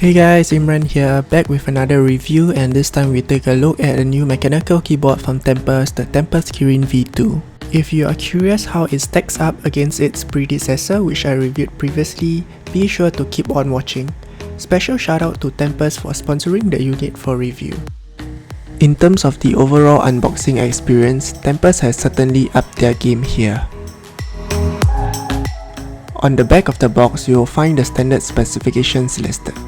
Hey guys, Imran here, back with another review, and this time we take a look at a new mechanical keyboard from Tempest, the Tempest Kirin V2. If you are curious how it stacks up against its predecessor, which I reviewed previously, be sure to keep on watching. Special shout out to Tempest for sponsoring the unit for review. In terms of the overall unboxing experience, Tempest has certainly upped their game here. On the back of the box, you will find the standard specifications listed.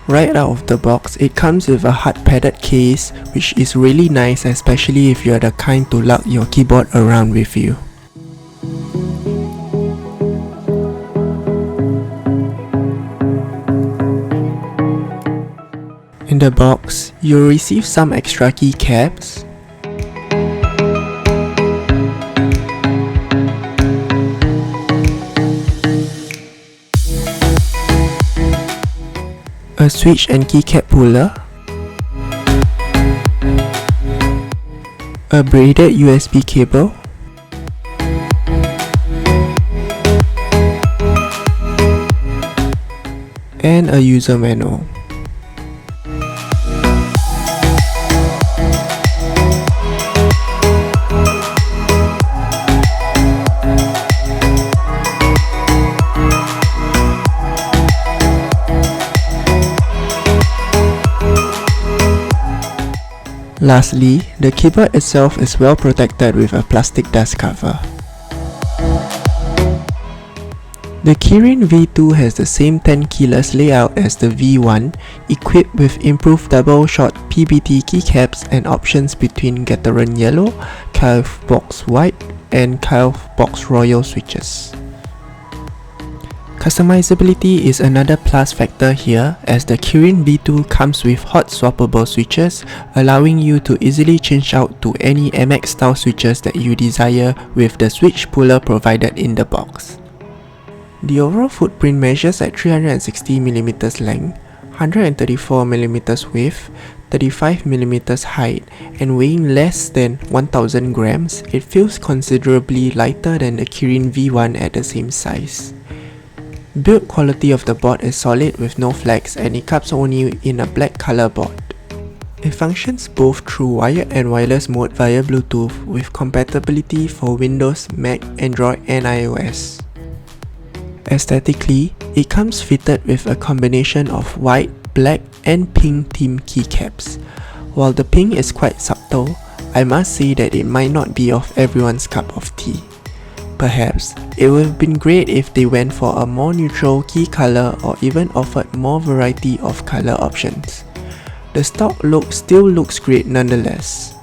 Right out of the box, it comes with a hard padded case, which is really nice, especially if you are the kind to lug your keyboard around with you. In the box, you'll receive some extra keycaps, a switch and keycap puller, a braided USB cable, and a user manual. Lastly, the keyboard itself is well protected with a plastic dust cover. The Kirin V2 has the same tenkeyless layout as the V1, equipped with improved double-shot PBT keycaps and options between Gateron Yellow, Calf Box White, and Calf Box Royal switches. Customizability is another plus factor here, as the Kirin V2 comes with hotswappable switches, allowing you to easily change out to any MX style switches that you desire with the switch puller provided in the box. The overall footprint measures at 360mm length, 134mm width, 35mm height, and weighing less than 1000 grams. It feels considerably lighter than the Kirin V1 at the same size. Build quality of the board is solid with no flags, and it comes only in a black color board. It functions both through wired and wireless mode via Bluetooth, with compatibility for Windows, Mac, Android and iOS. Aesthetically, it comes fitted with a combination of white, black and pink theme keycaps. While the pink is quite subtle, I must say that it might not be of everyone's cup of tea. Perhaps, it would have been great if they went for a more neutral key color or even offered more variety of color options. The stock look still looks great nonetheless.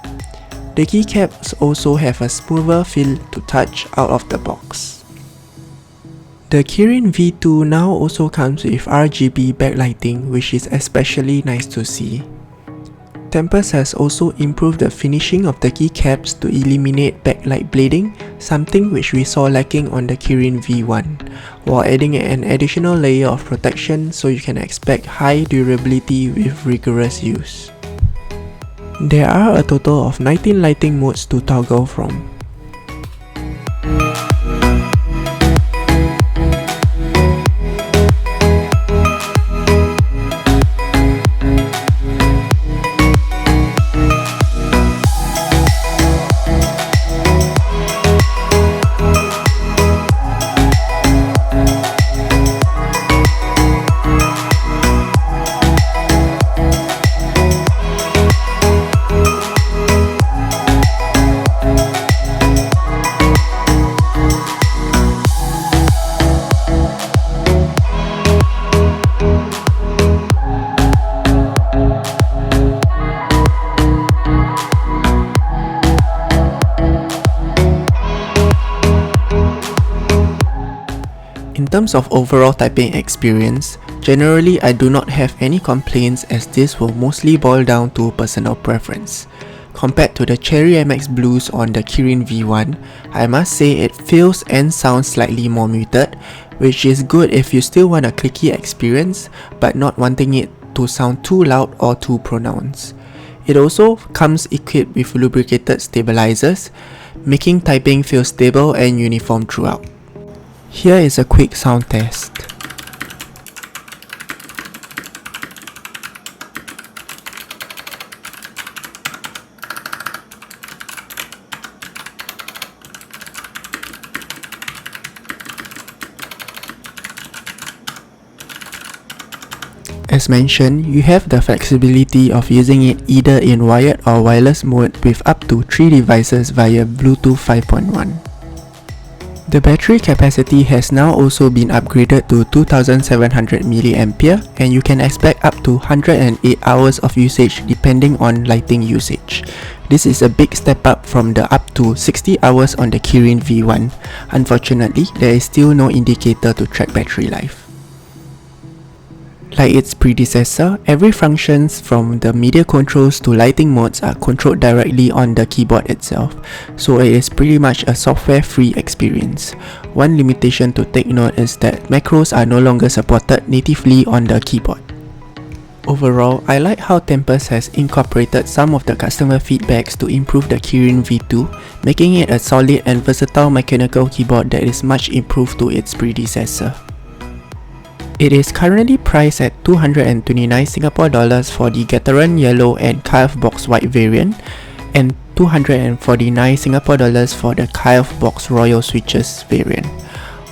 The keycaps also have a smoother feel to touch out of the box. The Kirin V2 now also comes with RGB backlighting, which is especially nice to see. Tempest has also improved the finishing of the keycaps to eliminate backlight blading, something which we saw lacking on the Kirin V1, while adding an additional layer of protection so you can expect high durability with rigorous use. There are a total of 19 lighting modes to toggle from. In terms of overall typing experience, generally I do not have any complaints, as this will mostly boil down to personal preference. Compared to the Cherry MX Blues on the Kirin V1, I must say it feels and sounds slightly more muted, which is good if you still want a clicky experience but not wanting it to sound too loud or too pronounced. It also comes equipped with lubricated stabilizers, making typing feel stable and uniform throughout. Here is a quick sound test. As mentioned, you have the flexibility of using it either in wired or wireless mode with up to 3 devices via Bluetooth 5.1. The battery capacity has now also been upgraded to 2700 mAh, and you can expect up to 108 hours of usage depending on lighting usage. This is a big step up from the up to 60 hours on the Kirin V1. Unfortunately, there is still no indicator to track battery life. Like its predecessor, every functions from the media controls to lighting modes are controlled directly on the keyboard itself, so it is pretty much a software-free experience. One limitation to take note is that macros are no longer supported natively on the keyboard. Overall, I like how Tempest has incorporated some of the customer feedbacks to improve the Kirin V2, making it a solid and versatile mechanical keyboard that is much improved to its predecessor. It is currently priced at 229 Singapore dollars for the Veteran Yellow and Carve Box White variant, and 249 Singapore dollars for the Carve Box Royal Switches variant.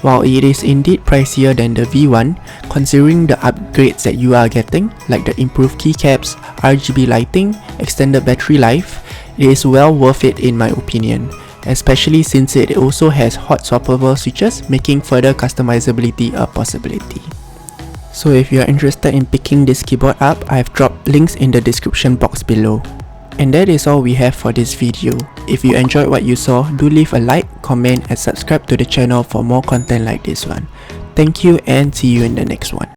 While it is indeed pricier than the V1, considering the upgrades that you are getting, like the improved keycaps, RGB lighting, extended battery life, it is well worth it in my opinion, especially since it also has hot-swappable switches, making further customizability a possibility. So if you are interested in picking this keyboard up, I have dropped links in the description box below. And that is all we have for this video. If you enjoyed what you saw, do leave a like, comment and subscribe to the channel for more content like this one. Thank you and see you in the next one.